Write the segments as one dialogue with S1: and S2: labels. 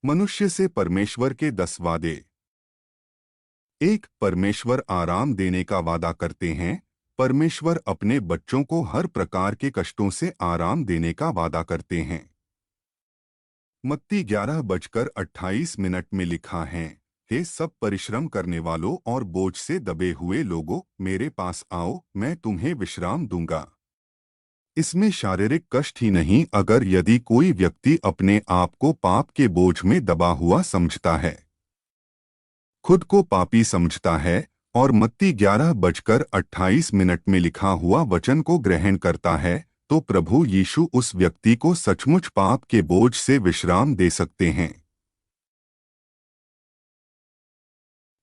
S1: मनुष्य से परमेश्वर के 10 वादे। एक, परमेश्वर आराम देने का वादा करते हैं। परमेश्वर अपने बच्चों को हर प्रकार के कष्टों से आराम देने का वादा करते हैं। मत्ती 11:28 में लिखा है, हे सब परिश्रम करने वालों और बोझ से दबे हुए लोगों, मेरे पास आओ, मैं तुम्हें विश्राम दूंगा। इसमें शारीरिक कष्ट ही नहीं, अगर यदि कोई व्यक्ति अपने आप को पाप के बोझ में दबा हुआ समझता है, खुद को पापी समझता है और मत्ती 11:28 में लिखा हुआ वचन को ग्रहण करता है, तो प्रभु यीशु उस व्यक्ति को सचमुच पाप के बोझ से विश्राम दे सकते हैं।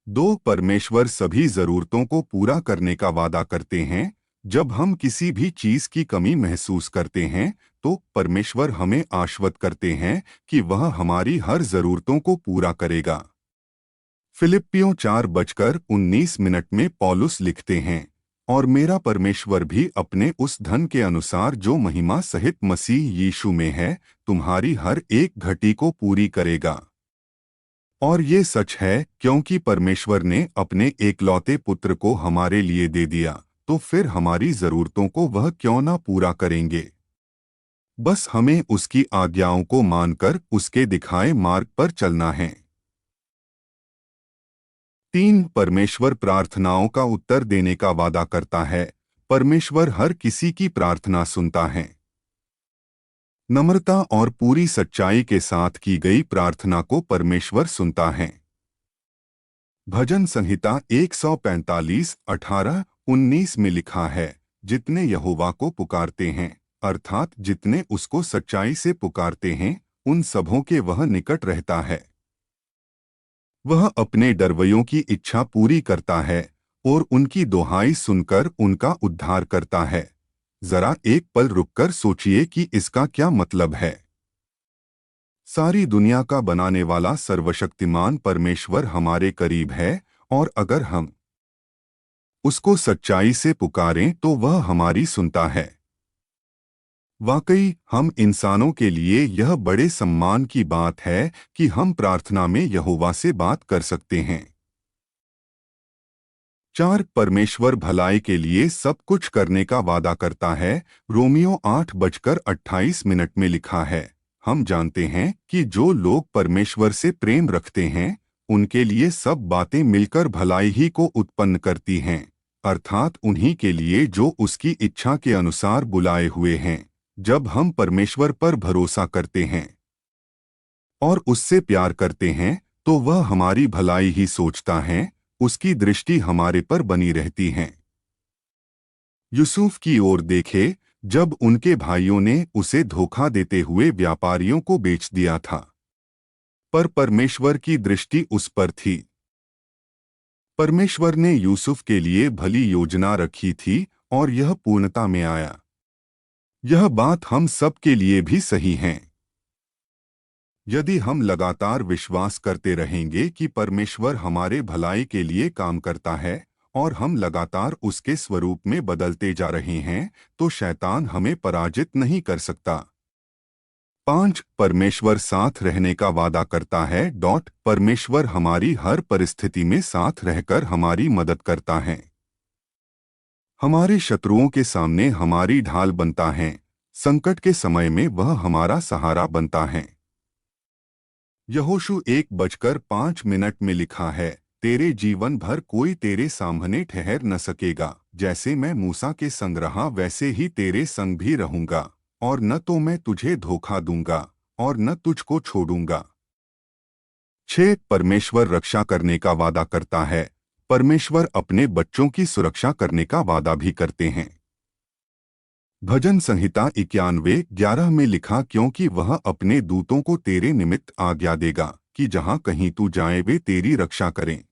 S1: 2, परमेश्वर सभी जरूरतों को पूरा करने का वादा करते हैं। जब हम किसी भी चीज की कमी महसूस करते हैं, तो परमेश्वर हमें आश्वस्त करते हैं कि वह हमारी हर जरूरतों को पूरा करेगा। फिलिप्पियों 4:19 में पौलुस लिखते हैं, और मेरा परमेश्वर भी अपने उस धन के अनुसार जो महिमा सहित मसीह यीशु में है, तुम्हारी हर एक घटी को पूरी करेगा। और ये सच है, क्योंकि परमेश्वर ने अपने एकलौते पुत्र को हमारे लिए दे दिया, तो फिर हमारी जरूरतों को वह क्यों ना पूरा करेंगे। बस हमें उसकी आज्ञाओं को मानकर उसके दिखाए मार्ग पर चलना है। 3, परमेश्वर प्रार्थनाओं का उत्तर देने का वादा करता है। परमेश्वर हर किसी की प्रार्थना सुनता है। नम्रता और पूरी सच्चाई के साथ की गई प्रार्थना को परमेश्वर सुनता है। भजन संहिता 145:18-19 में लिखा है, जितने यहोवा को पुकारते हैं, अर्थात जितने उसको सच्चाई से पुकारते हैं, उन सबों के वह निकट रहता है। वह अपने डरवैयों की इच्छा पूरी करता है और उनकी दुहाई सुनकर उनका उद्धार करता है। जरा एक पल रुककर सोचिए कि इसका क्या मतलब है। सारी दुनिया का बनाने वाला सर्वशक्तिमान परमेश्वर हमारे करीब है, और अगर हम उसको सच्चाई से पुकारें तो वह हमारी सुनता है। वाकई हम इंसानों के लिए यह बड़े सम्मान की बात है कि हम प्रार्थना में यहोवा से बात कर सकते हैं। 4, परमेश्वर भलाई के लिए सब कुछ करने का वादा करता है। रोमियो 8:28 में लिखा है, हम जानते हैं कि जो लोग परमेश्वर से प्रेम रखते हैं, उनके लिए सब बातें मिलकर भलाई ही को उत्पन्न करती हैं, अर्थात उन्हीं के लिए जो उसकी इच्छा के अनुसार बुलाए हुए हैं। जब हम परमेश्वर पर भरोसा करते हैं और उससे प्यार करते हैं, तो वह हमारी भलाई ही सोचता है, उसकी दृष्टि हमारे पर बनी रहती है। यूसुफ की ओर देखे, जब उनके भाइयों ने उसे धोखा देते हुए व्यापारियों को बेच दिया था, पर परमेश्वर की दृष्टि उस पर थी। परमेश्वर ने यूसुफ के लिए भली योजना रखी थी और यह पूर्णता में आया। यह बात हम सब के लिए भी सही है। यदि हम लगातार विश्वास करते रहेंगे कि परमेश्वर हमारे भलाई के लिए काम करता है और हम लगातार उसके स्वरूप में बदलते जा रहे हैं, तो शैतान हमें पराजित नहीं कर सकता। 5, परमेश्वर साथ रहने का वादा करता है। परमेश्वर हमारी हर परिस्थिति में साथ रहकर हमारी मदद करता है। हमारे शत्रुओं के सामने हमारी ढाल बनता है। संकट के समय में वह हमारा सहारा बनता है। यहोशू 1:5 में लिखा है, तेरे जीवन भर कोई तेरे सामने ठहर न सकेगा। जैसे मैं मूसा के संग रहा, वैसे ही तेरे संग भी रहूंगा, और न तो मैं तुझे धोखा दूंगा और न तुझको छोड़ूंगा। 6, परमेश्वर रक्षा करने का वादा करता है। परमेश्वर अपने बच्चों की सुरक्षा करने का वादा भी करते हैं। भजन संहिता 91:11 में लिखा, क्योंकि वह अपने दूतों को तेरे निमित्त आज्ञा देगा कि जहां कहीं तू जाए वे तेरी रक्षा करें।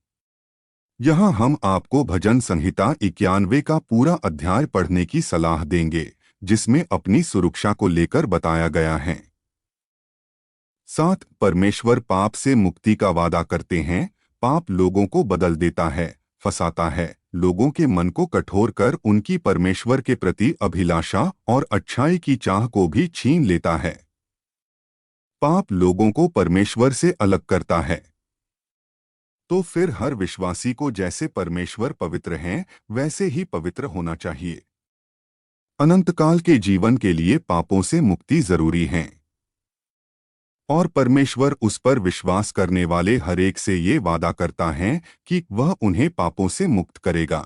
S1: यहाँ हम आपको भजन संहिता 91 का पूरा अध्याय पढ़ने की सलाह देंगे, जिसमें अपनी सुरक्षा को लेकर बताया गया है। 7, परमेश्वर पाप से मुक्ति का वादा करते हैं। पाप लोगों को बदल देता है, फंसाता है, लोगों के मन को कठोर कर उनकी परमेश्वर के प्रति अभिलाषा और अच्छाई की चाह को भी छीन लेता है। पाप लोगों को परमेश्वर से अलग करता है। तो फिर हर विश्वासी को जैसे परमेश्वर पवित्र हैं, वैसे ही पवित्र होना चाहिए। अनंतकाल के जीवन के लिए पापों से मुक्ति जरूरी है, और परमेश्वर उस पर विश्वास करने वाले हर एक से ये वादा करता है कि वह उन्हें पापों से मुक्त करेगा।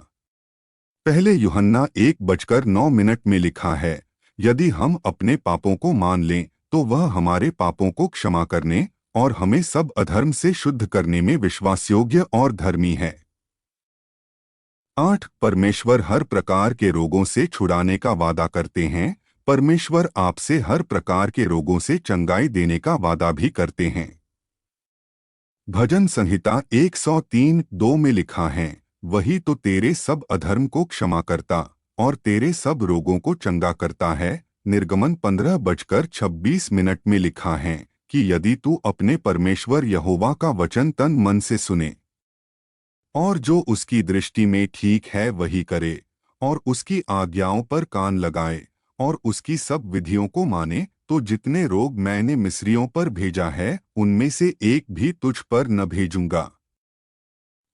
S1: पहले यूहन्ना 1:9 में लिखा है, यदि हम अपने पापों को मान लें तो वह हमारे पापों को क्षमा करने और हमें सब अधर्म से शुद्ध करने में विश्वासयोग्य और धर्मी है। 8. परमेश्वर हर प्रकार के रोगों से छुड़ाने का वादा करते हैं। परमेश्वर आपसे हर प्रकार के रोगों से चंगाई देने का वादा भी करते हैं। भजन संहिता 103:2 में लिखा है, वही तो तेरे सब अधर्म को क्षमा करता और तेरे सब रोगों को चंगा करता है। निर्गमन 15:26 में लिखा है कि यदि तू अपने परमेश्वर यहोवा का वचन तन मन से सुने और जो उसकी दृष्टि में ठीक है वही करे, और उसकी आज्ञाओं पर कान लगाए और उसकी सब विधियों को माने, तो जितने रोग मैंने मिस्रियों पर भेजा है उनमें से एक भी तुझ पर न भेजूंगा,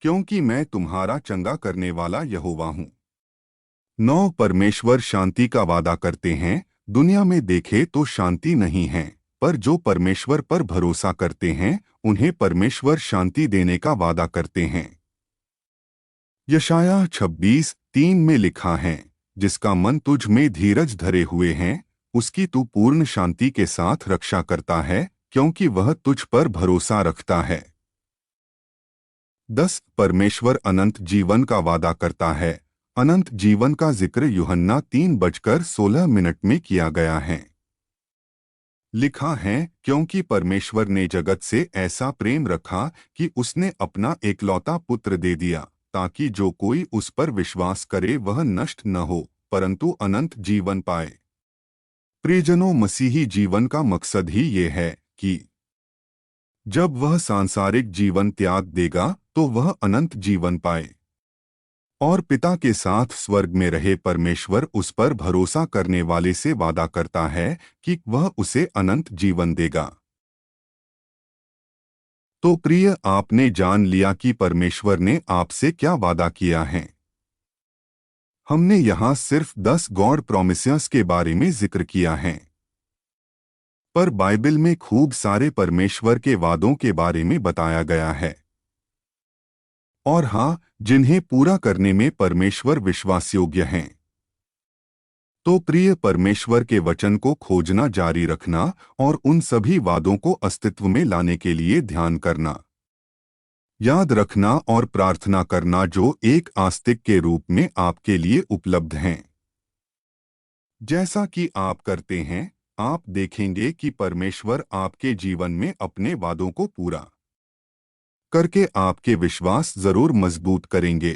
S1: क्योंकि मैं तुम्हारा चंगा करने वाला यहोवा हूँ। 9. परमेश्वर शांति का वादा करते हैं। दुनिया में देखे तो शांति नहीं है, पर जो परमेश्वर पर भरोसा करते हैं उन्हें परमेश्वर शांति देने का वादा करते हैं। यशायाह 26:3 में लिखा है, जिसका मन तुझ में धीरज धरे हुए हैं, उसकी तू पूर्ण शांति के साथ रक्षा करता है, क्योंकि वह तुझ पर भरोसा रखता है। 10. परमेश्वर अनंत जीवन का वादा करता है। अनंत जीवन का जिक्र यूहन्ना 3:16 में किया गया है। लिखा है, क्योंकि परमेश्वर ने जगत से ऐसा प्रेम रखा कि उसने अपना एकलौता पुत्र दे दिया, ताकि जो कोई उस पर विश्वास करे वह नष्ट न हो, परंतु अनंत जीवन पाए। प्रियजनों, मसीही जीवन का मकसद ही ये है कि जब वह सांसारिक जीवन त्याग देगा तो वह अनंत जीवन पाए और पिता के साथ स्वर्ग में रहे। परमेश्वर उस पर भरोसा करने वाले से वादा करता है कि वह उसे अनंत जीवन देगा। तो प्रिय, आपने जान लिया कि परमेश्वर ने आपसे क्या वादा किया है। हमने यहाँ सिर्फ 10 गॉड प्रॉमिसेस के बारे में जिक्र किया है, पर बाइबल में खूब सारे परमेश्वर के वादों के बारे में बताया गया है, और हाँ, जिन्हें पूरा करने में परमेश्वर विश्वासयोग्य हैं। तो प्रिय, परमेश्वर के वचन को खोजना जारी रखना और उन सभी वादों को अस्तित्व में लाने के लिए ध्यान करना, याद रखना और प्रार्थना करना, जो एक आस्तिक के रूप में आपके लिए उपलब्ध हैं। जैसा कि आप करते हैं, आप देखेंगे कि परमेश्वर आपके जीवन में अपने वादों को पूरा करके आपके विश्वास जरूर मजबूत करेंगे।